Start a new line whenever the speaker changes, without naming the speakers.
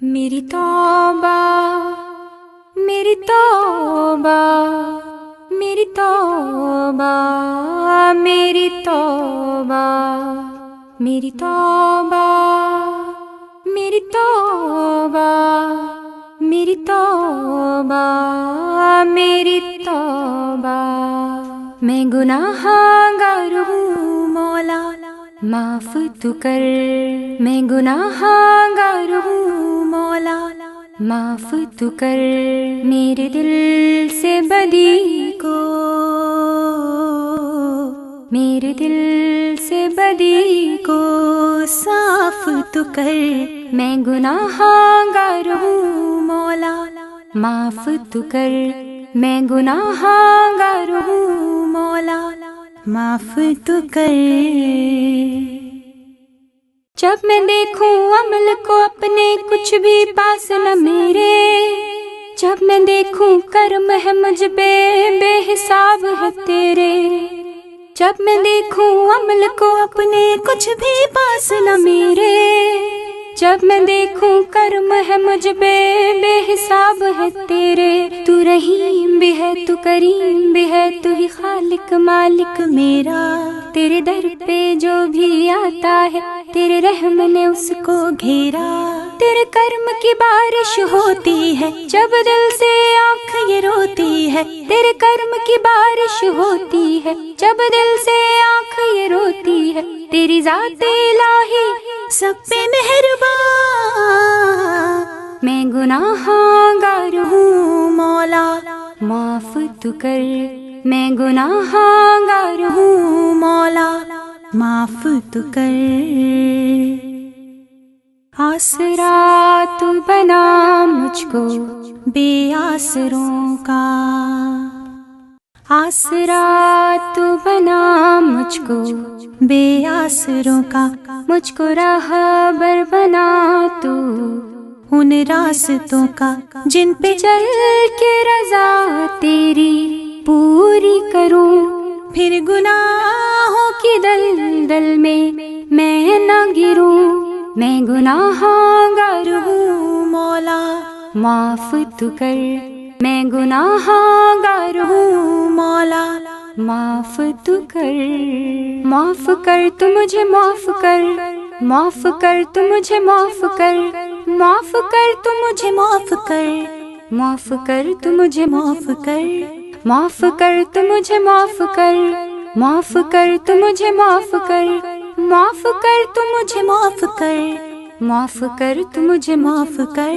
میری توبہ میری توبہ میری توبہ میری توبہ میری توبہ میری توبہ میری توبہ میری توبہ میں گناہگار ہوں مولا معاف تو کر، میں گناہگار ہوں مولا معاف تو کر، میرے دل سے بدی کو، میرے دل سے بدی کو صاف تو کر، میں گناہگار ہوں مولا معاف تو کر، میں گناہگار ہوں مولا معاف تو کر۔ جب میں دیکھوں عمل کو اپنے کچھ بھی پاس نہ میرے، جب میں دیکھوں کرم ہے مجھ پہ بے حساب ہے تیرے، جب میں دیکھوں عمل کو اپنے کچھ بھی پاس نہ میرے، جب میں دیکھوں کرم ہے مجھ پہ بے حساب ہے تیرے، تو رحیم بھی ہے تو کریم بھی ہے، تو ہی خالق مالک میرا، تیرے در پہ جو بھی آتا ہے تیرے رحم نے اس کو گھیرا، تیرے کرم کی بارش ہوتی ہے جب دل سے آنکھ یہ روتی ہے، تیرے کرم کی بارش ہوتی ہے جب دل سے آنکھ یہ روتی ہے، تیری ذات الہی سب پہ مہربان، میں گناہگار ہوں مولا معاف تو کر، میں گناہگار ہوں مولا معاف تو کر۔ آسرا تو بنا مجھ کو بے آسروں کا، آسرا تو بنا مجھ کو بے آسروں کا، مجھ کو راہبر بنا تو ان راستوں کا جن پہ چل کے رضا تیری پوری کروں، پھر گناہوں کی دلدل میں نہ گروں، میں گناہگار ہوں مولا معاف تو کر، میں گناہگار ہوں مولا معاف تو کر، معاف کر تو مجھے معاف کر، معاف کر تو مجھے معاف کر، معاف کر تو مجھے معاف کر، معاف کر تو مجھے معاف کر، معاف کر تو مجھے معاف کر، معاف کر تو مجھے معاف کر، معاف کر تو مجھے معاف کر، معاف کر تو مجھے معاف کر۔